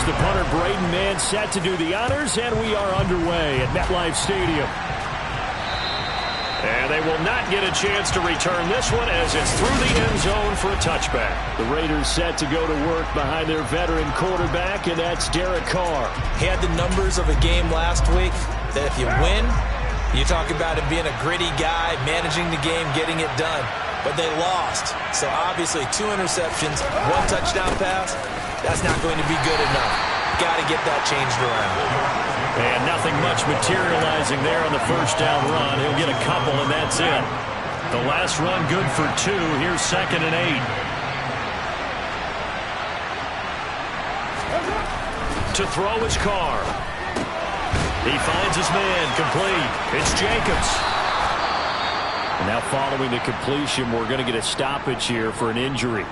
Here's the punter, Braden Mann, set to do the honors, and we are underway at MetLife Stadium. And they will not get a chance to return this one as it's through the end zone for a touchback. The Raiders set to go to work behind their veteran quarterback, and that's Derek Carr. He had the numbers of a game last week that if you win, you talk about him being a gritty guy, managing the game, getting it done. But they lost. So obviously 2 interceptions, 1 touchdown pass, that's not going to be good enough. Got to get that changed around. And nothing much materializing there on the first down run. He'll get a couple, and that's it. The last run good for 2. Here's 2nd and 8. To throw is Carr. He finds his man, complete. It's Jacobs. And now following the completion, we're going to get a stoppage here for an injury.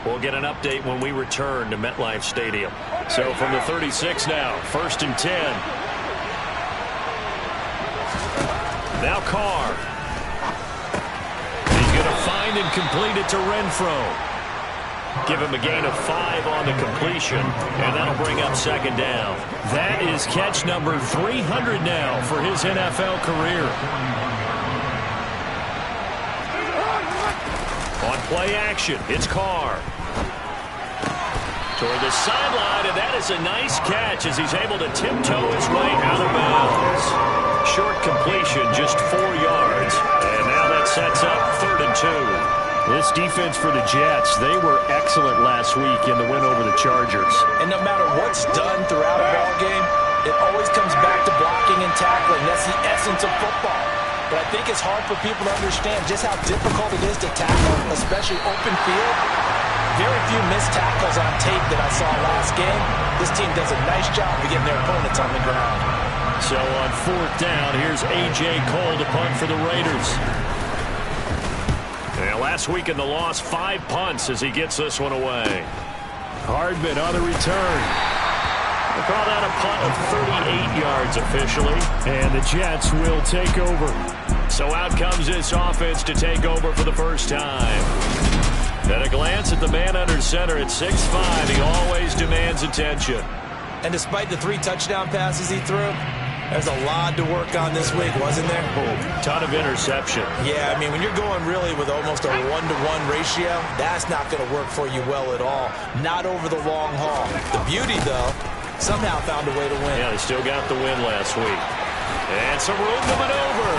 We'll get an update when we return to MetLife Stadium. So from the 36 now, 1st and 10. Now Carr. He's going to find and complete it to Renfro. Give him a gain of 5 on the completion, and that'll bring up 2nd down. That is catch number 300 now for his NFL career. On play action, it's Carr. Toward the sideline, and that is a nice catch as he's able to tiptoe his way out of bounds. Short completion, just 4 yards. And now that sets up 3rd and 2. This defense for the Jets, they were excellent last week in the win over the Chargers. And no matter what's done throughout a ball game, it always comes back to blocking and tackling. That's the essence of football. But I think it's hard for people to understand just how difficult it is to tackle, especially open field. Very few missed tackles on tape that I saw last game. This team does a nice job of getting their opponents on the ground. So on 4th down, here's A.J. Cole to punt for the Raiders. And last week in the loss, 5 punts as he gets this one away. Hardman on the return. They call that a punt of 38 yards officially. And the Jets will take over. So out comes this offense to take over for the first time. At a glance at the man under center at 6'5", he always demands attention. And despite the 3 touchdown passes he threw, there's a lot to work on this week, wasn't there? Ton of interception. Yeah, I mean, when you're going really with almost a 1-to-1 ratio, that's not going to work for you well at all. Not over the long haul. The beauty, though, somehow found a way to win. Yeah, they still got the win last week. And some room to maneuver.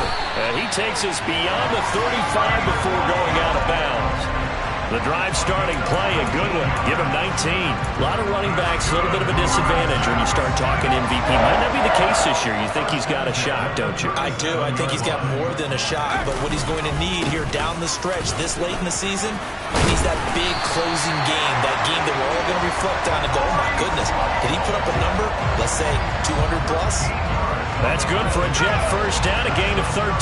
And he takes us beyond the 35 before going out of bounds. The drive starting play, a good one. Give him 19. A lot of running backs, a little bit of a disadvantage when you start talking MVP. Might not be the case this year. You think he's got a shot, don't you? I do. I think he's got more than a shot. But what he's going to need here down the stretch this late in the season, he needs that big closing game. That game that we're all going to reflect on and go, oh my goodness, did he put up a number, let's say 200 plus? That's good for a Jet first down, a gain of 13.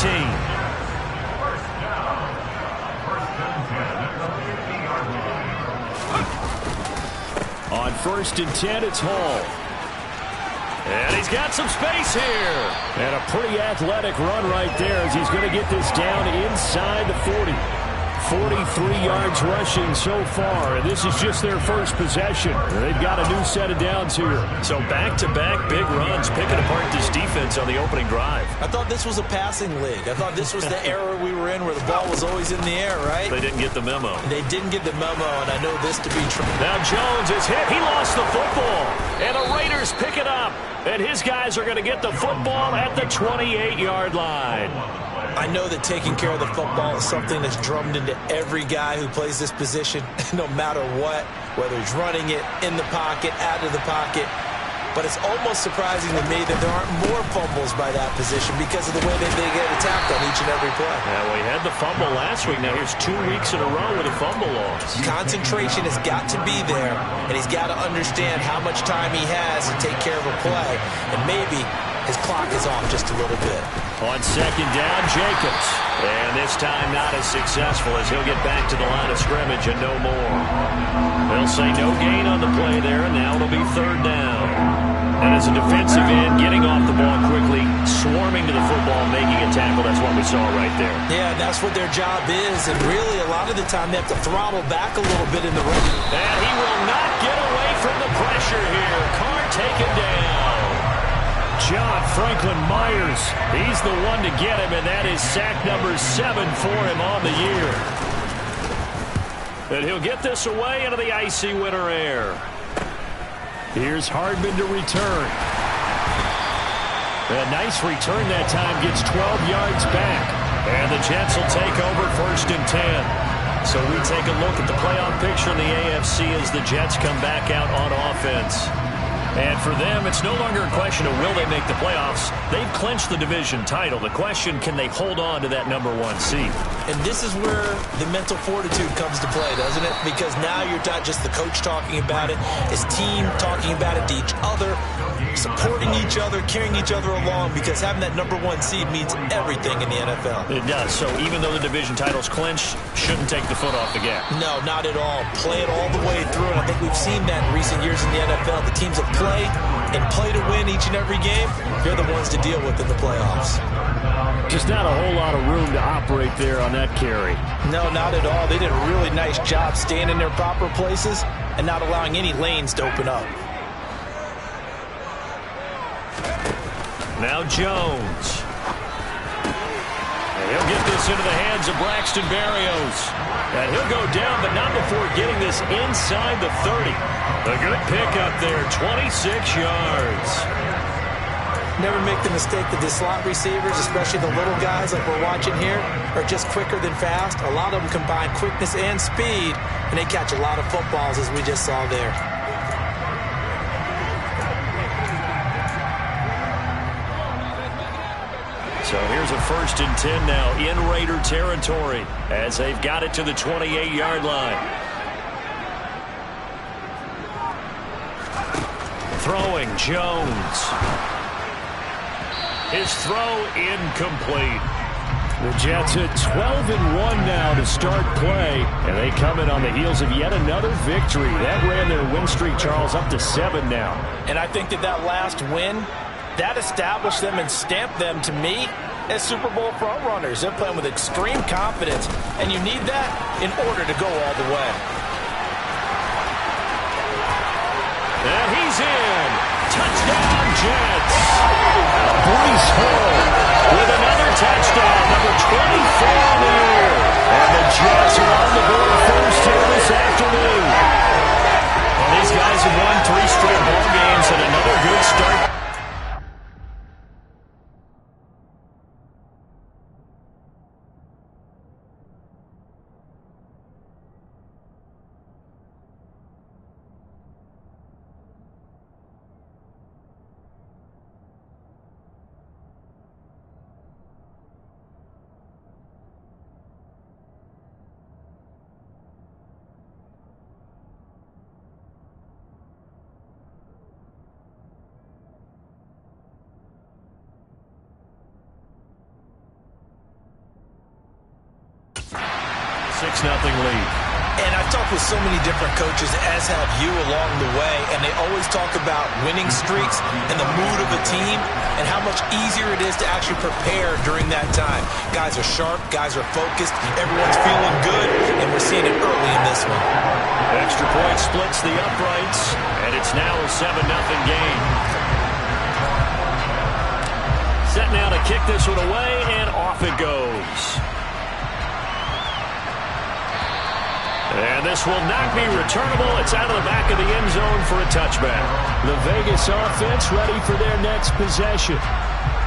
On 1st and 10, it's Hall. And he's got some space here. And a pretty athletic run right there as he's going to get this down inside the 40. 43 yards rushing so far, and this is just their first possession. They've got a new set of downs here. So back-to-back big runs, picking apart this defense on the opening drive. I thought this was a passing league. I thought this was the era we were in where the ball was always in the air, right? They didn't get the memo. They didn't get the memo, and I know this to be true. Now Jones is hit. He lost the football, and the Raiders pick it up. And his guys are going to get the football at the 28-yard line. I know that taking care of the football is something that's drummed into every guy who plays this position, no matter what, whether he's running it, in the pocket, out of the pocket. But it's almost surprising to me that there aren't more fumbles by that position because of the way that they get attacked on each and every play. Yeah, well, he had the fumble last week. Now here's 2 weeks in a row with a fumble loss. Concentration has got to be there, and he's got to understand how much time he has to take care of a play. And maybe his clock is off just a little bit. On 2nd down, Jacobs. And this time not as successful as he'll get back to the line of scrimmage and no more. They'll say no gain on the play there, and now it'll be 3rd down. And as a defensive end, getting off the ball quickly, swarming to the football, making a tackle, that's what we we saw right there. Yeah, that's what their job is, and really a lot of the time they have to throttle back a little bit in the run. And he will not get away from the pressure here. Carr taken down. John Franklin Myers, he's the one to get him, and that is sack number 7 for him on the year. And he'll get this away into the icy winter air. Here's Hardman to return. A nice return that time, gets 12 yards back. And the Jets will take over 1st and 10. So we take a look at the playoff picture in the AFC as the Jets come back out on offense. And for them, it's no longer a question of will they make the playoffs. They've clinched the division title. The question, can they hold on to that number 1 seed? And this is where the mental fortitude comes to play, doesn't it? Because now you're not just the coach talking about it, his team talking about it to each other, supporting each other, carrying each other along, because having that number 1 seed means everything in the NFL. It does. So even though the division title's clinched, shouldn't take the foot off the gas. No, not at all. Play it all the way through, and I think we've seen that in recent years in the NFL. The teams that play and play to win each and every game, they're the ones to deal with in the playoffs. Just not a whole lot of room to operate there on that carry. No, not at all. They did a really nice job staying in their proper places and not allowing any lanes to open up. Now Jones. And he'll get this into the hands of Braxton Berrios. And he'll go down, but not before getting this inside the 30. A good pickup there, 26 yards. Never make the mistake that the slot receivers, especially the little guys like we're watching here, are just quicker than fast. A lot of them combine quickness and speed, and they catch a lot of footballs, as we just saw there. So here's a 1st and 10 now in Raider territory as they've got it to the 28-yard line. Throwing Jones. His throw incomplete. The Jets at 12-1 now to start play, and they come in on the heels of yet another victory. That ran their win streak, Charles, up to 7 now. And I think that last win, that established them and stamped them, to me, as Super Bowl frontrunners. They're playing with extreme confidence, and you need that in order to go all the way. And he's in. Touchdown, Jets. Breece Hall with another touchdown, number 24 on the year. And the Jets are on the board first here this afternoon. Well, these guys have won 3 straight ball games and another good start. Nothing lead. And I've talked with so many different coaches, as have you, along the way, and they always talk about winning streaks and the mood of a team and how much easier it is to actually prepare during that time. Guys are sharp, guys are focused, everyone's feeling good, and we're seeing it early in this one. Extra point splits the uprights, and it's now a 7-0 game. Set now to kick this one away, and off it goes. And this will not be returnable. It's out of the back of the end zone for a touchback. The Vegas offense ready for their next possession.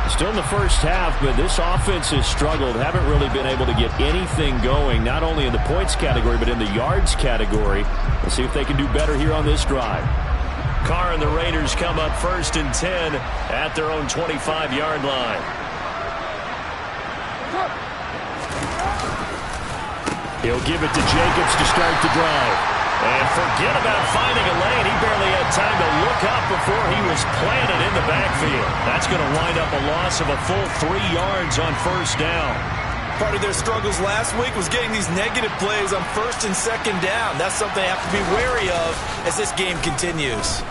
Still in the first half, but this offense has struggled. Haven't really been able to get anything going, not only in the points category, but in the yards category. Let's see if they can do better here on this drive. Carr and the Raiders come up 1st and 10 at their own 25-yard line. He'll give it to Jacobs to start the drive. And forget about finding a lane. He barely had time to look up before he was planted in the backfield. That's going to wind up a loss of a full 3 yards on 1st down. Part of their struggles last week was getting these negative plays on 1st and 2nd down. That's something they have to be wary of as this game continues.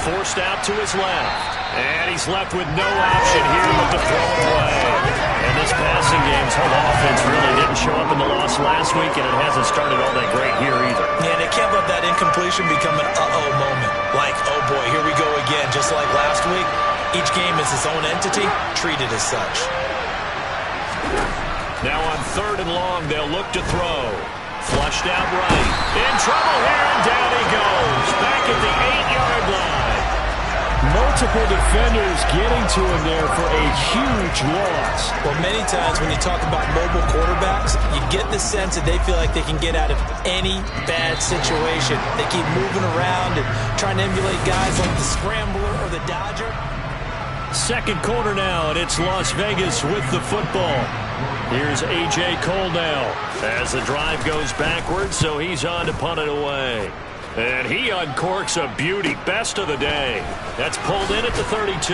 Forced out to his left. And he's left with no option here but to throw away. success last week, and it hasn't started all that great here either. Yeah, they can't let that incompletion become an uh-oh moment. Like, oh boy, here we go again. Just like last week, each game is its own entity, treated as such. Now on 3rd and long, they'll look to throw. Flushed out right. In trouble here, and down he goes. Back at the 8-yard line. Multiple defenders getting to him there for a huge loss. Well, many times when you talk about mobile quarterbacks, you get the sense that they feel like they can get out of any bad situation. They keep moving around and trying to emulate guys like the Scrambler or the Dodger. 2nd quarter now, and it's Las Vegas with the football. Here's A.J. Cole now as the drive goes backwards, so he's on to punt it away. And he uncorks a beauty, best of the day. That's pulled in at the 32.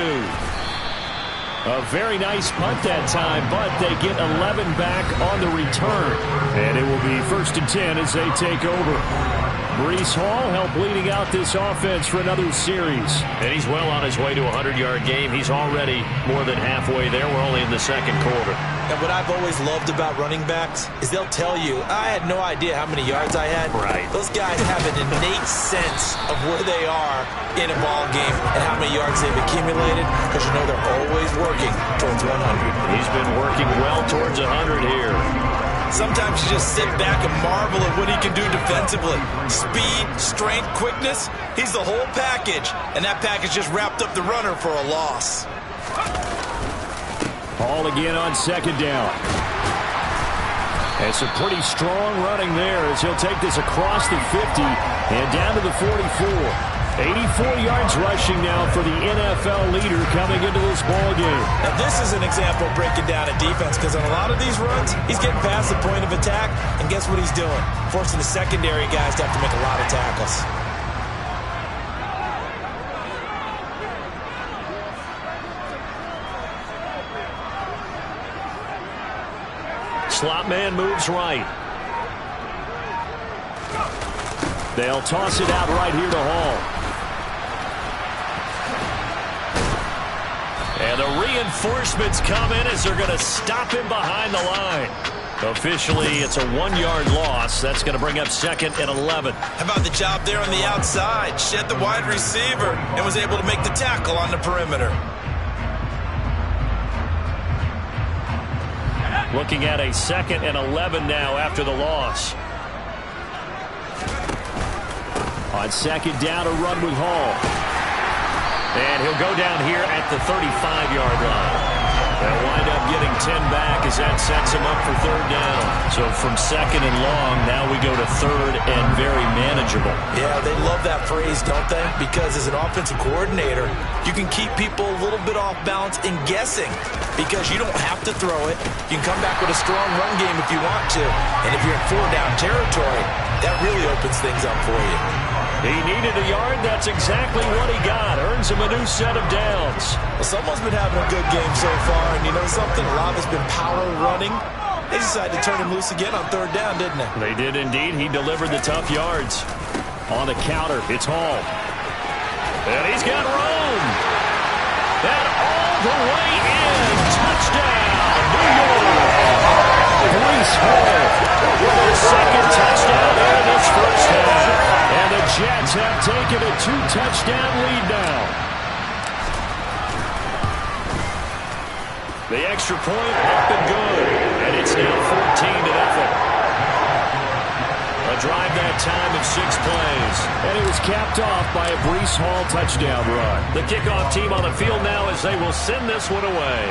A very nice punt that time, but they get 11 back on the return. And it will be 1st and 10 as they take over. Breece Hall helped leading out this offense for another series. And he's well on his way to a 100-yard game. He's already more than halfway there. We're only in the 2nd quarter. And what I've always loved about running backs is they'll tell you, I had no idea how many yards I had. Right. Those guys have an innate sense of where they are in a ball game and how many yards they've accumulated, because you know they're always working towards 100. He's been working well towards 100 here. Sometimes you just sit back and marvel at what he can do defensively. Speed, strength, quickness, he's the whole package. And that package just wrapped up the runner for a loss. Hall again on 2nd down. And some pretty strong running there as he'll take this across the 50 and down to the 44. 84 yards rushing now for the NFL leader coming into this ball game. Now this is an example of breaking down a defense, because on a lot of these runs, he's getting past the point of attack, and guess what he's doing? Forcing the secondary guys to have to make a lot of tackles. Slot man moves right. They'll toss it out right here to Hall. And the reinforcements come in as they're going to stop him behind the line. Officially, it's a 1-yard loss. That's going to bring up 2nd and 11. How about the job there on the outside? Shed the wide receiver and was able to make the tackle on the perimeter. Looking at a 2nd and 11 now after the loss. On 2nd down, a run with Hall. And he'll go down here at the 35-yard line. They'll wind up getting 10 back as that sets him up for 3rd down. So from 2nd and long, now we go to 3rd and very manageable. Yeah, they love that phrase, don't they? Because as an offensive coordinator, you can keep people a little bit off balance in guessing, because you don't have to throw it. You can come back with a strong run game if you want to. And if you're in 4-down territory, that really opens things up for you. He needed a yard. That's exactly what he got. Earns him a new set of downs. Well, someone's been having a good game so far, and you know something? A lot of it's been power running. They decided to turn him loose again on 3rd down, didn't they? They did indeed. He delivered the tough yards. On the counter, it's Hall. And he's got room. And all the way in. Touchdown, New York. Breece Hall with his 2nd touchdown there in this 1st half. And the Jets have taken a 2-touchdown lead now. The extra point up and good. And it's now 14-0. A drive that time of 6 plays. And it was capped off by a Breece Hall touchdown run. The kickoff team on the field now as they will send this one away.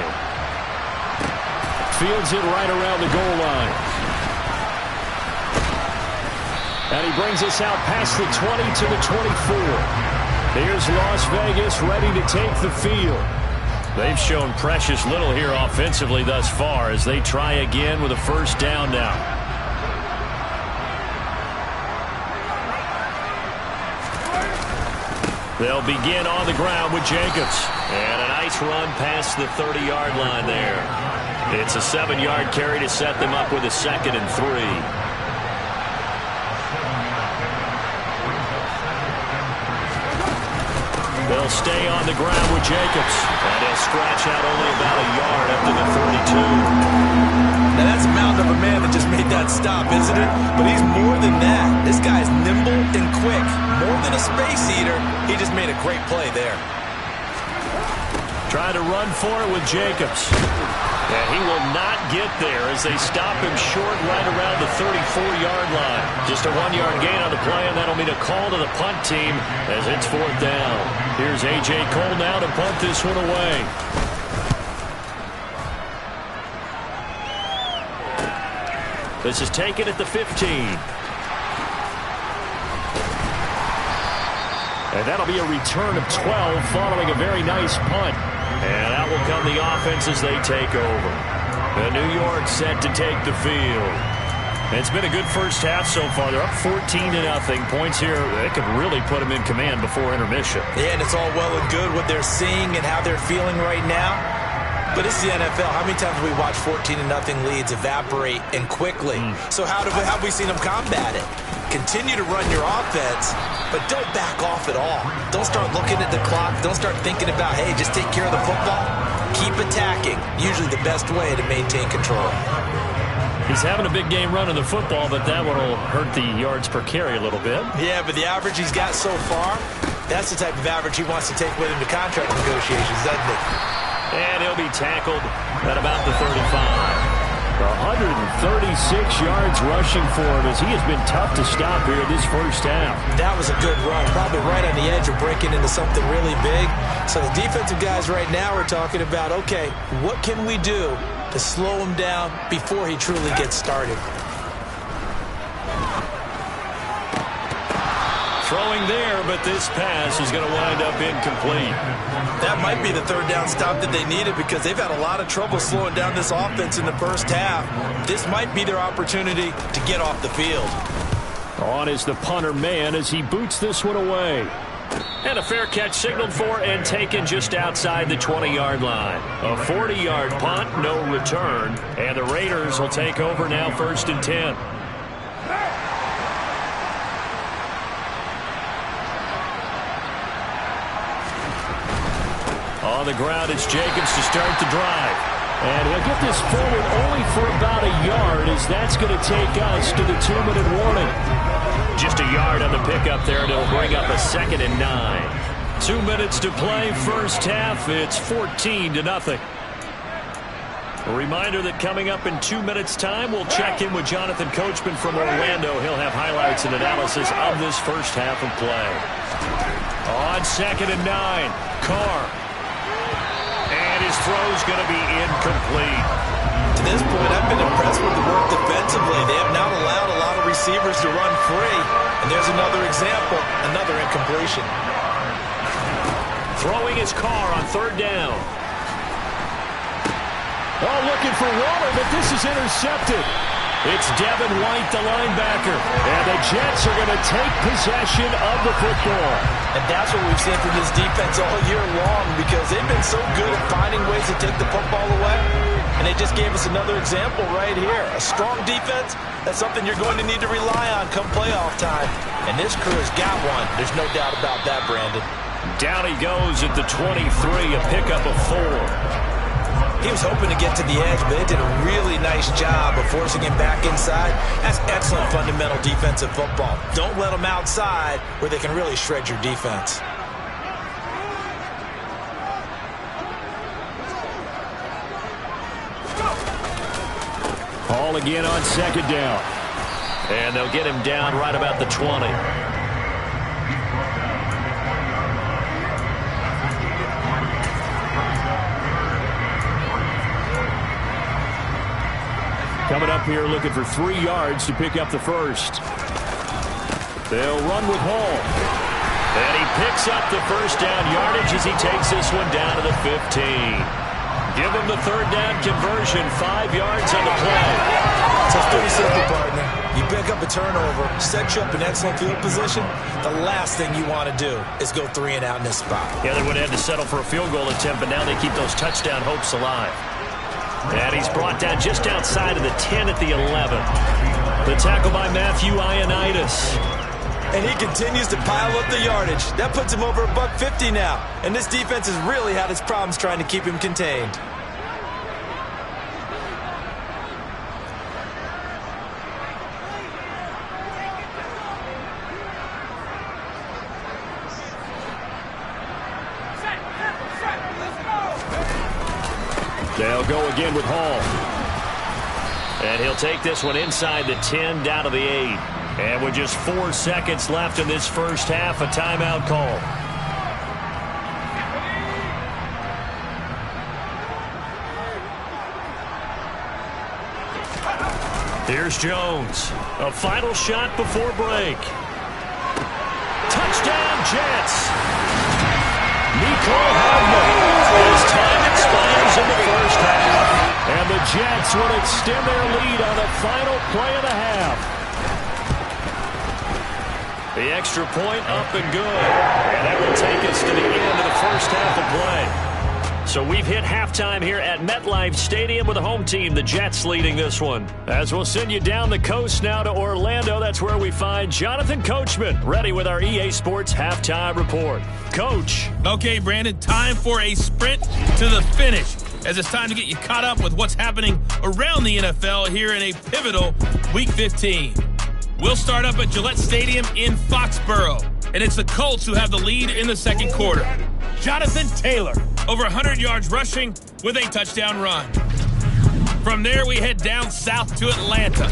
Fields it right around the goal line. And he brings us out past the 20 to the 24. Here's Las Vegas ready to take the field. They've shown precious little here offensively thus far as they try again with a 1st down now. They'll begin on the ground with Jacobs. And a nice run past the 30-yard line there. It's a 7-yard carry to set them up with a 2nd and 3. They'll stay on the ground with Jacobs. And he'll scratch out only about a yard up to the 32. Now that's a mountain of a man that just made that great stop, isn't it? But he's more than that. This guy's nimble and quick. More than a space eater. He just made a great play there. Trying to run for it with Jacobs. And he will not get there as they stop him short right around the 34-yard line. Just a 1-yard gain on the play, and that'll mean a call to the punt team as it's 4th down. Here's A.J. Cole now to punt this one away. This is taken at the 15. And that'll be a return of 12 following a very nice punt. And out will come the offense as they take over. The New York set to take the field. It's been a good first half so far. They're up 14-0. Points here, they could really put them in command before intermission. Yeah, and it's all well and good what they're seeing and how they're feeling right now. But it's the NFL. How many times have we watched 14-0 leads evaporate and quickly? So how have we seen them combat it? Continue to run your offense, but don't back off at all. Don't start looking at the clock. Don't start thinking about, hey, just take care of the football. Keep attacking. Usually the best way to maintain control. He's having a big game running the football, but that one will hurt the yards per carry a little bit. Yeah, but the average he's got so far, that's the type of average he wants to take with him to contract negotiations, doesn't it? And he'll be tackled at about the 35. 136 yards rushing for him as he has been tough to stop here this first half. That was a good run, probably right on the edge of breaking into something really big. So the defensive guys right now are talking about, okay, what can we do to slow him down before he truly gets started? Throwing there, but this pass is going to wind up incomplete. That might be the 3rd down stop that they needed because they've had a lot of trouble slowing down this offense in the first half. This might be their opportunity to get off the field. On is the punter man as he boots this one away. And a fair catch signaled for and taken just outside the 20-yard line. A 40-yard punt, no return. And the Raiders will take over now 1st and 10. On the ground, it's Jacobs to start the drive. And he'll get this forward only for about a yard as that's going to take us to the 2-minute warning. Just a yard on the pickup there, and it'll bring up a 2nd and 9. 2 minutes to play, first half. It's 14-0. A reminder that coming up in 2 minutes' time, we'll check in with Jonathan Coachman from Orlando. He'll have highlights and analysis of this first half of play. On 2nd and 9, Carr. And his throw's going to be incomplete. To this point, I've been impressed with the work defensively. They have not allowed a lot of receivers to run free. And there's another example, another incompletion. Throwing his Carr on 3rd down. Oh, looking for Waller, but this is intercepted. It's Devin White, the linebacker. And the Jets are going to take possession of the football. And that's what we've seen from this defense all year long because they've been so good at finding ways to take the football away. And they just gave us another example right here. A strong defense, that's something you're going to need to rely on come playoff time. And this crew has got one. There's no doubt about that, Brandon. Down he goes at the 23, a pickup of 4. He was hoping to get to the edge, but it did a really nice job of forcing him back inside. That's excellent fundamental defensive football. Don't let them outside where they can really shred your defense. Ball again on 2nd down. And they'll get him down right about the 20. Coming up here looking for 3 yards to pick up the first. They'll run with Hall. And he picks up the first down yardage as he takes this one down to the 15. Give him the 3rd down conversion, 5 yards on the play. So it's pretty simple, partner. You pick up a turnover, set you up in excellent field position. The last thing you want to do is go 3 and out in this spot. Yeah, they would have had to settle for a field goal attempt, but now they keep those touchdown hopes alive. And he's brought down just outside of the 10 at the 11. The tackle by Matthew Ioannidis. And he continues to pile up the yardage. That puts him over $150 now. And this defense has really had its problems trying to keep him contained. go again with Hall. And he'll take this one inside the 10, down to the 8. And with just 4 seconds left in this first half, a timeout call. Here's Jones. A final shot before break. Touchdown, Jets. Mecole Hardman. His time expires in the first half. And the Jets will extend their lead on the final play of the half. The extra point up and good. And that will take us to the end of the first half of play. So we've hit halftime here at MetLife Stadium with the home team, the Jets, leading this one. As we'll send you down the coast now to Orlando, that's where we find Jonathan Coachman, ready with our EA Sports halftime report. Coach. Okay, Brandon, time for a sprint to the finish, as it's time to get you caught up with what's happening around the NFL here in a pivotal Week 15. We'll start up at Gillette Stadium in Foxborough, and it's the Colts who have the lead in the second quarter. Jonathan Taylor, over 100 yards rushing with a touchdown run. From there, we head down south to Atlanta.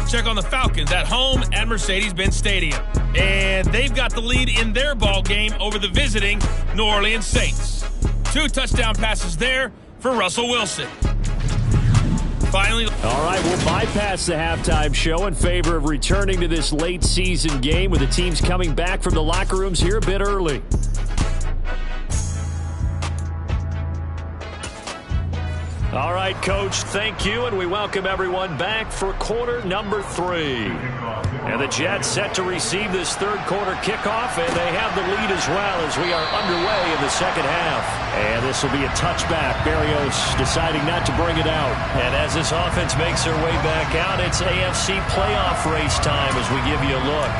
Check on the Falcons at home at Mercedes-Benz Stadium. And they've got the lead in their ball game over the visiting New Orleans Saints. 2 touchdown passes there for Russell Wilson. Finally, all right, we'll bypass the halftime show in favor of returning to this late season game with the teams coming back from the locker rooms here a bit early. All right, Coach, thank you, and we welcome everyone back for quarter number 3. And the Jets set to receive this third quarter kickoff, and they have the lead as well as we are underway in the second half. And this will be a touchback. Berrios deciding not to bring it out. And as this offense makes their way back out, it's AFC playoff race time as we give you a look.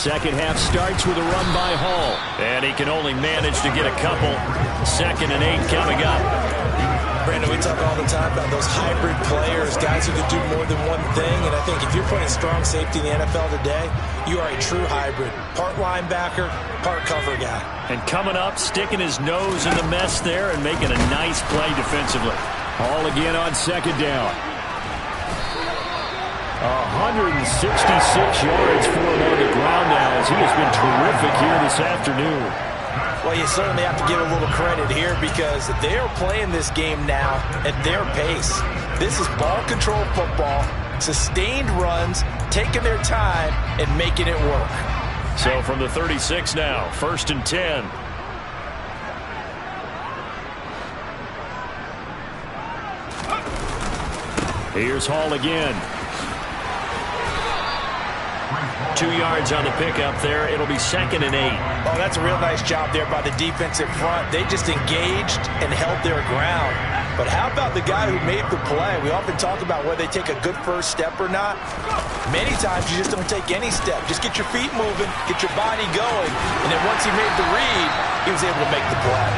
Second half starts with a run by Hall. And he can only manage to get a couple. 2nd and 8 coming up. Brandon, we talk all the time about those hybrid players, guys who can do more than one thing. And I think if you're playing strong safety in the NFL today, you are a true hybrid. Part linebacker, part cover guy. And coming up, sticking his nose in the mess there and making a nice play defensively. Hall again on 2nd down. 166 yards for him on the ground now as he has been terrific here this afternoon. Well, you certainly have to give a little credit here because they are playing this game now at their pace. This is ball control football, sustained runs, taking their time, and making it work. So from the 36 now, 1st and 10. Here's Hall again. 2 yards on the pickup there. It'll be 2nd and 8. Oh, that's a real nice job there by the defensive front. They just engaged and held their ground. But how about the guy who made the play? We often talk about whether they take a good first step or not. Many times you just don't take any step. Just get your feet moving, get your body going. And then once he made the read, he was able to make the play.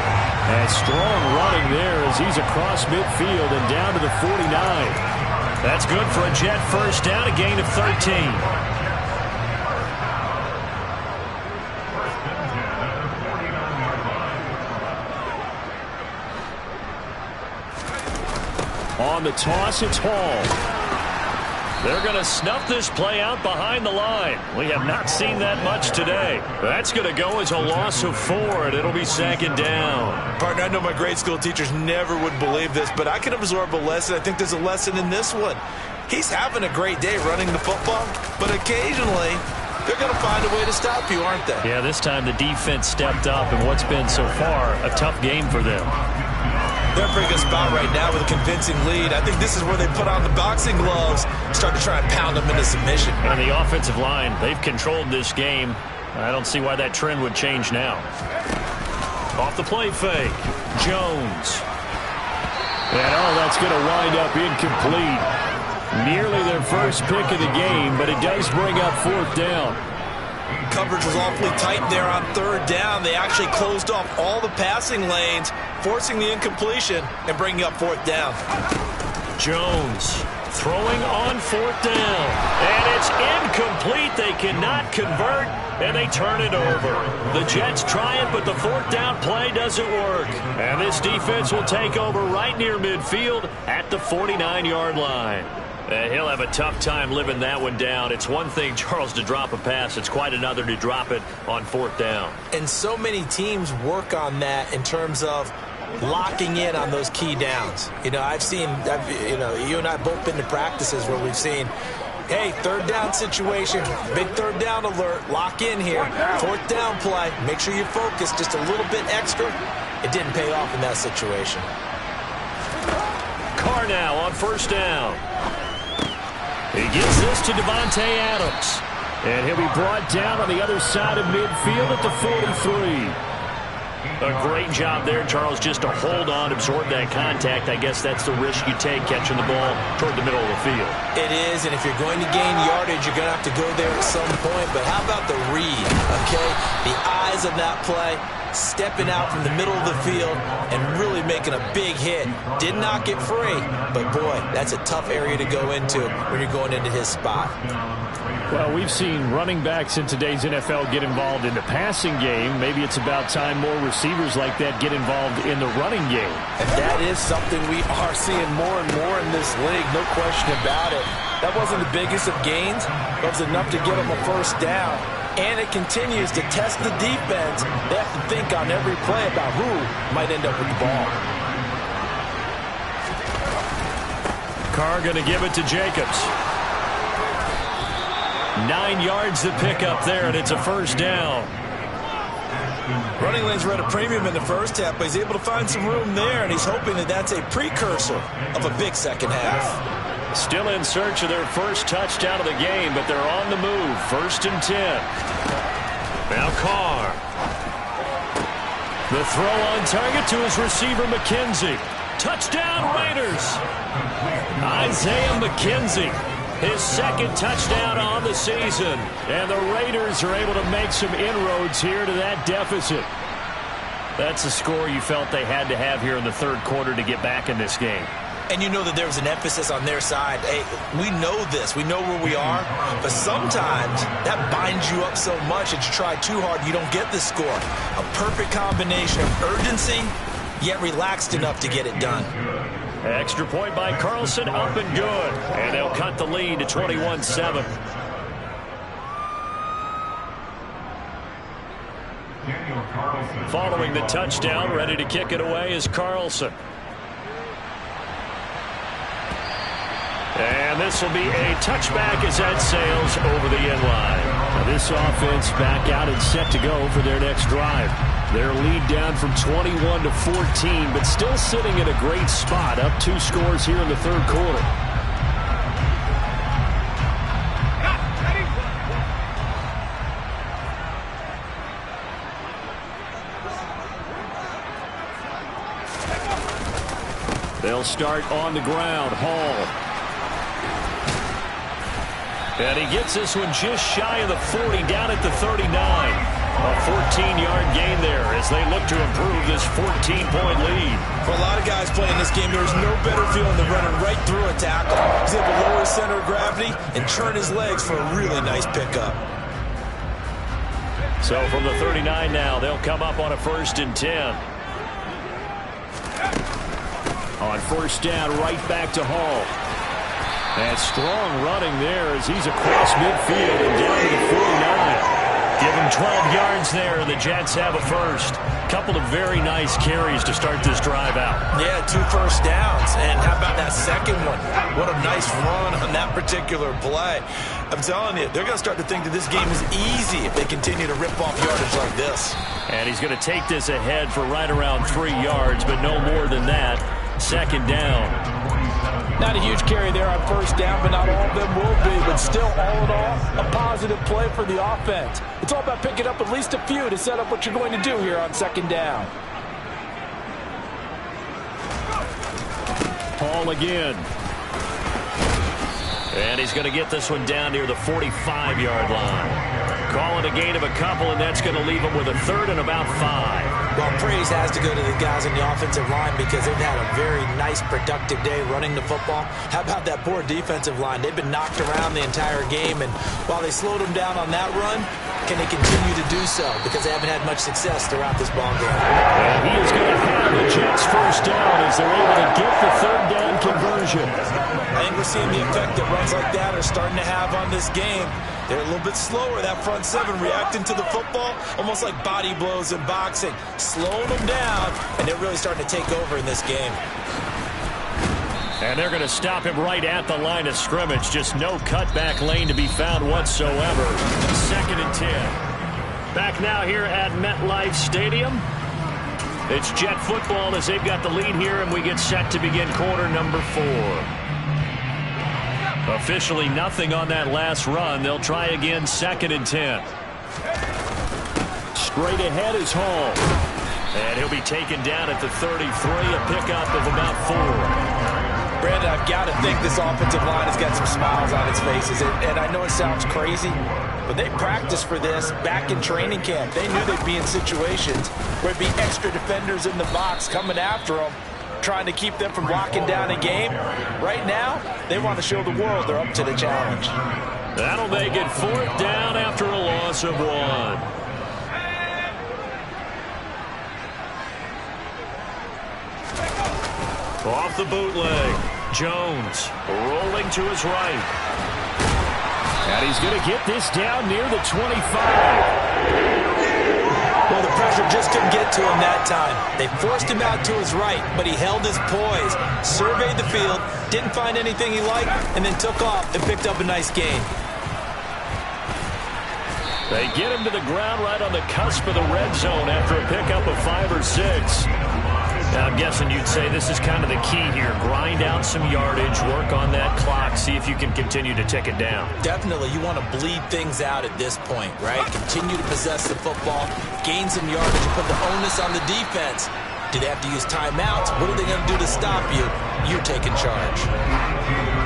And strong running there as he's across midfield and down to the 49. That's good for a Jet first down, a gain of 13. On the toss, it's Hall. They're going to snuff this play out behind the line. We have not seen that much today. That's going to go as a loss of 4, and it'll be 2nd down. Partner, I know my grade school teachers never would believe this, but I can absorb a lesson. I think there's a lesson in this one. He's having a great day running the football, but occasionally they're going to find a way to stop you, aren't they? Yeah, this time the defense stepped up in what's been so far a tough game for them. They're in a pretty good spot right now with a convincing lead. I think this is where they put on the boxing gloves, start to try and pound them into submission. And the offensive line, they've controlled this game. I don't see why that trend would change now. Off the play fake, Jones. And that's going to wind up incomplete. Nearly their first pick of the game, but it does bring up 4th down. Coverage was awfully tight there on 3rd down. They actually closed off all the passing lanes, forcing the incompletion and bringing up 4th down. Jones Throwing on 4th down. And it's incomplete. They cannot convert, and they turn it over. The Jets try it, but the 4th down play doesn't work. And this defense will take over right near midfield at the 49-yard line. He'll have a tough time living that one down. It's one thing, Charles, to drop a pass. It's quite another to drop it on 4th down. And so many teams work on that in terms of locking in on those key downs. You know, you and I both been to practices where we've seen, hey, 3rd down situation, big 3rd down alert, lock in here, 4th down play, make sure you're focused just a little bit extra. It didn't pay off in that situation. Carr now on 1st down. He gives this to Davante Adams. And he'll be brought down on the other side of midfield at the 43. A great job there, Charles, just to hold on, absorb that contact. I guess that's the risk you take catching the ball toward the middle of the field. It is, and if you're going to gain yardage, you're going to have to go there at some point. But how about the read, okay? The eyes of that play, stepping out from the middle of the field and really making a big hit. Did not get free, but boy, that's a tough area to go into when you're going into his spot. Well, we've seen running backs in today's NFL get involved in the passing game. Maybe it's about time more receivers like that get involved in the running game. And that is something we are seeing more and more in this league, no question about it. That wasn't the biggest of gains, but it was enough to get them a 1st down. And it continues to test the defense. They have to think on every play about who might end up with the ball. Carr going to give it to Jacobs. 9 yards to pick up there, and it's a 1st down. Running lanes were at a premium in the first half, but he's able to find some room there, and he's hoping that that's a precursor of a big second half. Still in search of their first touchdown of the game, but they're on the move. 1st and 10. Now Carr. The throw on target to his receiver, McKenzie. Touchdown, Raiders. Isaiah McKenzie. His 2nd touchdown on the season. And the Raiders are able to make some inroads here to that deficit. That's a score you felt they had to have here in the 3rd quarter to get back in this game. And you know that there was an emphasis on their side. Hey, we know this. We know where we are. But sometimes that binds you up so much that you try too hard, you don't get the score. A perfect combination of urgency, yet relaxed enough to get it done. Extra point by Carlson, up and good. And they'll cut the lead to 21-7. Following the touchdown, ready to kick it away is Carlson. And this will be a touchback as that sails over the end line. Now this offense back out and set to go for their next drive. Their lead down from 21 to 14, but still sitting in a great spot, up 2 scores here in the 3rd quarter. They'll start on the ground. Hall. And he gets this one just shy of the 40, down at the 39. A 14-yard gain there as they look to improve this 14-point lead. For a lot of guys playing this game, there's no better feeling than running right through a tackle. He's able to lower his center of gravity and turn his legs for a really nice pickup. So from the 39 now, they'll come up on a 1st and 10. On 1st down, right back to Hall. And strong running there as he's across midfield and down to the 49. Give him 12 yards there, and the Jets have a 1st. Couple of very nice carries to start this drive out. Yeah, 2 1st downs. And how about that 2nd one? What a nice run on that particular play. I'm telling you, they're going to start to think that this game is easy if they continue to rip off yardage like this. And he's going to take this ahead for right around 3 yards, but no more than that. 2nd down. Not a huge carry there on 1st down, but not all of them will be. But still, all in all, a positive play for the offense. It's all about picking up at least a few to set up what you're going to do here on 2nd down. Hall again. And he's going to get this one down near the 45-yard line. Call on a gain of a couple, and that's going to leave them with a third and about 5. Well, praise has to go to the guys on the offensive line because they've had a very nice, productive day running the football. How about that poor defensive line? They've been knocked around the entire game, and while they slowed them down on that run, can they continue to do so? Because they haven't had much success throughout this ball game. And he is going to have the Jets first down as they're able to get the third down conversion. I think we're seeing the effect that runs like that are starting to have on this game. They're a little bit slower, that front seven, reacting to the football, almost like body blows in boxing, slowing them down, and they're really starting to take over in this game. And they're going to stop him right at the line of scrimmage. Just no cutback lane to be found whatsoever. 2nd and 10. Back now here at MetLife Stadium. It's Jet football as they've got the lead here, and we get set to begin quarter number 4. Officially nothing on that last run. They'll try again 2nd and 10. Straight ahead is Hall. And he'll be taken down at the 33, a pickup of about 4. Brandon, I've got to think this offensive line has got some smiles on its faces. And I know it sounds crazy, but they practiced for this back in training camp. They knew they'd be in situations where it'd be extra defenders in the box coming after them, trying to keep them from locking down a game. Right now, they want to show the world they're up to the challenge. That'll make it 4th down after a loss of 1. Off the bootleg, Jones rolling to his right. And he's going to get this down near the 25. Well, the pressure just couldn't get to him that time. They forced him out to his right, but he held his poise, surveyed the field, didn't find anything he liked, and then took off and picked up a nice gain. They get him to the ground right on the cusp of the red zone after a pickup of 5 or 6. Now, I'm guessing you'd say this is kind of the key here. Grind out some yardage, work on that clock, see if you can continue to tick it down. Definitely, you want to bleed things out at this point, right? Continue to possess the football, gain some yardage, and put the onus on the defense. Do they have to use timeouts? What are they going to do to stop you? You're taking charge.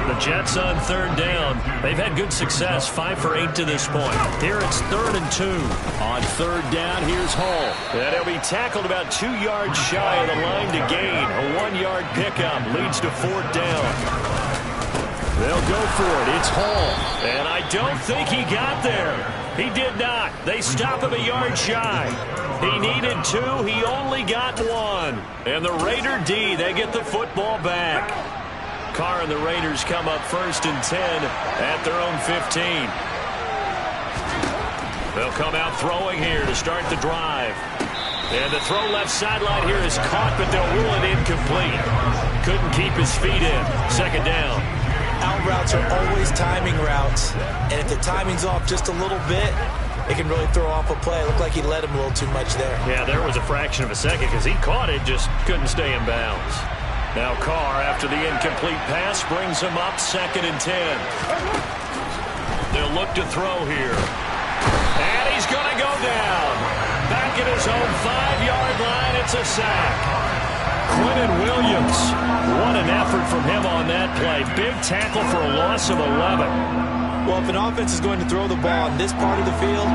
The Jets on 3rd down. They've had good success, 5 for 8 to this point. Here it's 3rd and 2. On 3rd down, here's Hall. And he'll be tackled about 2 yards shy of the line to gain. A 1-yard pickup leads to 4th down. They'll go for it. It's Hall. And I don't think he got there. He did not. They stop him a yard shy. He needed 2. He only got 1. And the Raider D, they get the football back. Carr and the Raiders come up 1st and 10 at their own 15. They'll come out throwing here to start the drive. And the throw left sideline here is caught, but they'll rule it incomplete. Couldn't keep his feet in. 2nd down. Out routes are always timing routes. And if the timing's off just a little bit, it can really throw off a play. It looked like he led him a little too much there. Yeah, there was a fraction of a second because he caught it, just couldn't stay in bounds. Now Carr, after the incomplete pass, brings him up 2nd and 10. They'll look to throw here. And he's going to go down. Back at his own 5-yard line, it's a sack. Quinton Williams, what an effort from him on that play. Big tackle for a loss of 11. Well, if an offense is going to throw the ball in this part of the field,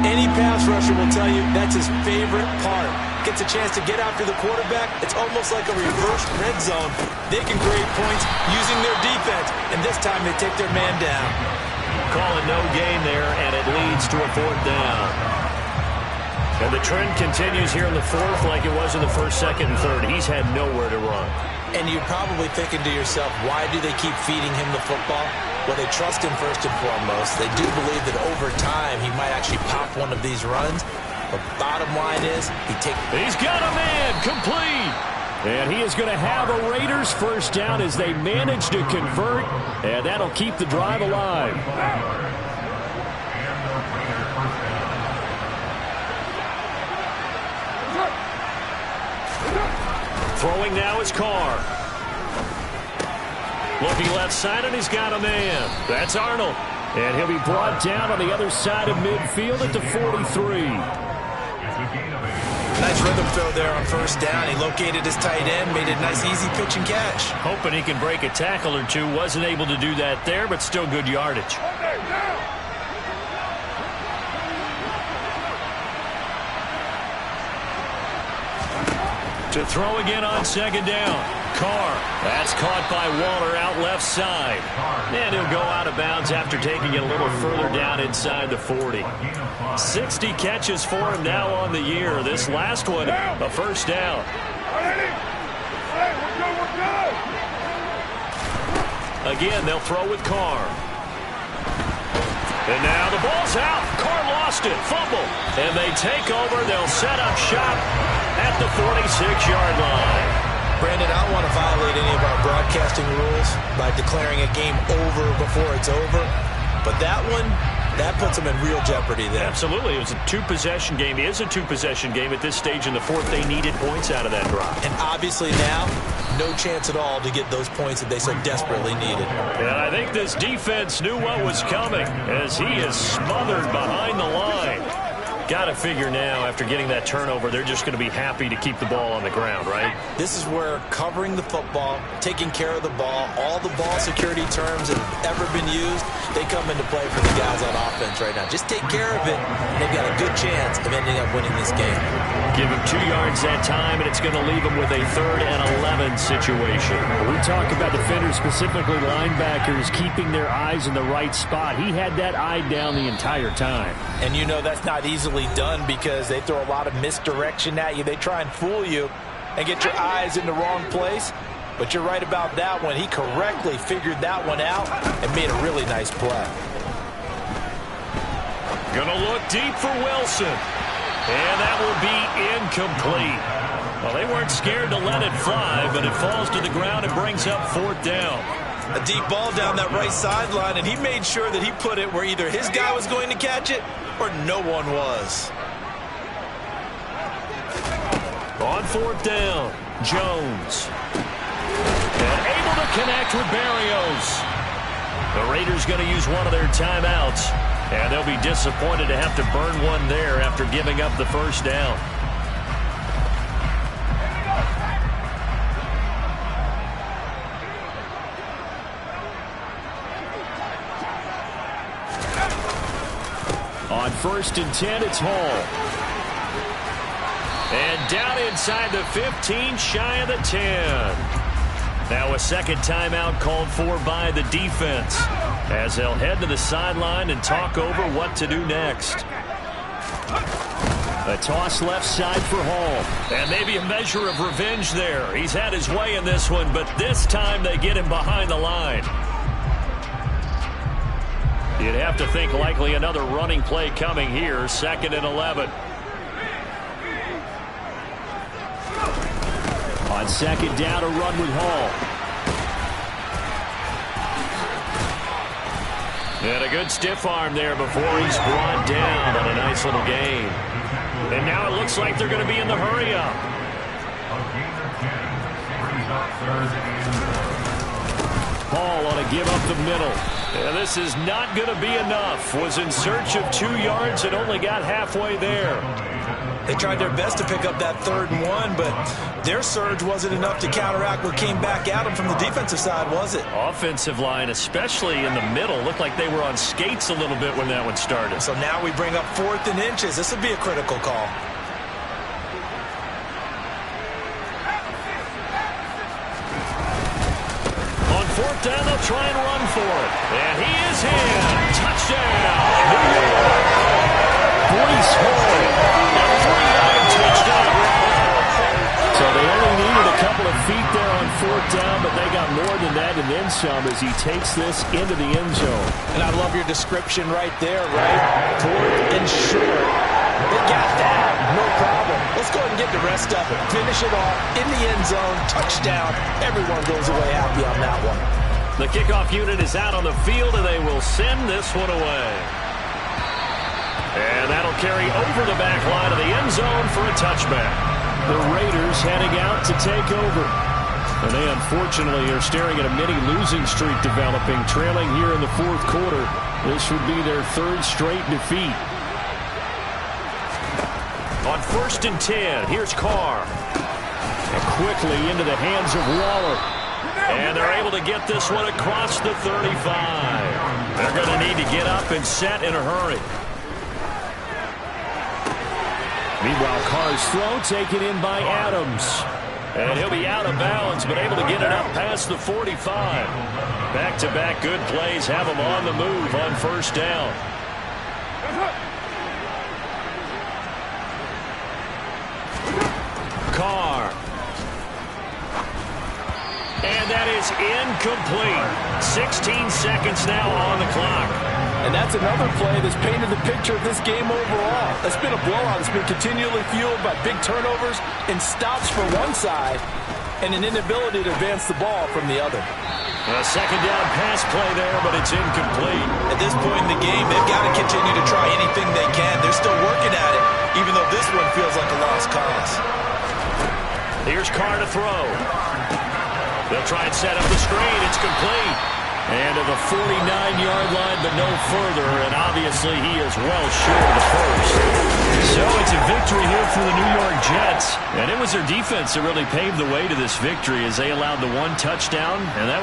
any pass rusher will tell you that's his favorite part. Gets a chance to get after the quarterback. It's almost like a reverse red zone. They can create points using their defense, and this time they take their man down. Calling no gain there, and it leads to a 4th down. And the trend continues here in the 4th like it was in the 1st, 2nd, and 3rd. He's had nowhere to run. And you're probably thinking to yourself, why do they keep feeding him the football? Well, they trust him first and foremost. They do believe that over time he might actually pop one of these runs. But bottom line is, he's got a man complete. And he is going to have a Raiders first down as they manage to convert. And that'll keep the drive alive. Throwing now is Carr. Looking left side, and he's got a man. That's Arnold. And he'll be brought down on the other side of midfield at the 43. Nice rhythm throw there on 1st down. He located his tight end, made a nice easy pitch and catch. Hoping he can break a tackle or two. Wasn't able to do that there, but still good yardage. To throw again on second down. Carr. That's caught by Waller out left side. And he'll go out of bounds after taking it a little further down inside the 40. 60 catches for him now on the year. This last one, a first down. Again, they'll throw with Carr. And now the ball's out. Carr lost it. Fumble. And they take over. They'll set up shop at the 46-yard line. Brandon, I don't want to violate any of our broadcasting rules by declaring a game over before it's over. But that one, that puts them in real jeopardy there. Absolutely. It was a two-possession game. It is a two-possession game at this stage in the fourth. They needed points out of that drive. And obviously now, no chance at all to get those points that they so desperately needed. And I think this defense knew what was coming as he is smothered behind the line. Got to figure now, after getting that turnover, they're just going to be happy to keep the ball on the ground, right? This is where covering the football, taking care of the ball, all the ball security terms that have ever been used, they come into play for the guys on offense right now. Just take care of it, and they've got a good chance of ending up winning this game. Give him 2 yards that time, and it's going to leave him with a 3rd and 11 situation. We talk about defenders, specifically linebackers, keeping their eyes in the right spot. He had that eye down the entire time. And you know that's not easily done because they throw a lot of misdirection at you. They try and fool you and get your eyes in the wrong place. But you're right about that one. He correctly figured that one out and made a really nice play. Gonna look deep for Wilson. And that will be incomplete. Well, they weren't scared to let it fly, but it falls to the ground and brings up 4th down. A deep ball down that right sideline, and he made sure that he put it where either his guy was going to catch it or no one was. On 4th down, Jones. And able to connect with Berrios. The Raiders going to use one of their timeouts, and they'll be disappointed to have to burn one there after giving up the first down. On 1st and 10, it's Hall. And down inside the 15, shy of the 10. Now a second timeout called for by the defense as they'll head to the sideline and talk over what to do next. A toss left side for Hall. And maybe a measure of revenge there. He's had his way in this one, but this time they get him behind the line. You'd have to think likely another running play coming here, 2nd and 11. On 2nd down, a run with Hall. And a good stiff arm there before he's brought down on a nice little gain. And now it looks like they're going to be in the hurry-up. Hall on a give up the middle. And this is not going to be enough. Was in search of 2 yards and only got halfway there. They tried their best to pick up that 3rd and 1, but their surge wasn't enough to counteract what came back at them from the defensive side, was it? Offensive line, especially in the middle, looked like they were on skates a little bit when that one started. So now we bring up 4th and inches. This would be a critical call. On 4th down, they'll try and run for it. And he is in. Touchdown. Breece Hall. A 3-yard touchdown run. So they only needed a couple of feet there on 4th down, but they got more than that and then some as he takes this into the end zone. And I love your description right there, right? 4th and short. They got that. No problem. Let's go ahead and get the rest of it. Finish it off in the end zone. Touchdown. Everyone goes away happy on that one. The kickoff unit is out on the field, and they will send this one away. And that'll carry over the back line of the end zone for a touchback. The Raiders heading out to take over. And they unfortunately are staring at a mini losing streak developing, trailing here in the 4th quarter. This would be their 3rd straight defeat. On 1st and 10, here's Carr. And quickly into the hands of Waller. And they're able to get this one across the 35. They're going to need to get up and set in a hurry. Meanwhile, Carr's throw taken in by Adams. And he'll be out of bounds, but able to get it up past the 45. Back-to-back good plays have him on the move on first down. Carr. And that is incomplete. 16 seconds now on the clock. And that's another play that's painted the picture of this game overall. It's been a blowout. It's been continually fueled by big turnovers and stops for one side and an inability to advance the ball from the other. A second down pass play there, but it's incomplete. At this point in the game, they've got to continue to try anything they can. They're still working at it, even though this one feels like a lost cause. Here's Carr to throw. They'll try and set up the screen. It's complete. And to the 49-yard line, but no further. And obviously, he is well short of the first. So it's a victory here for the New York Jets. And it was their defense that really paved the way to this victory as they allowed the one touchdown. And that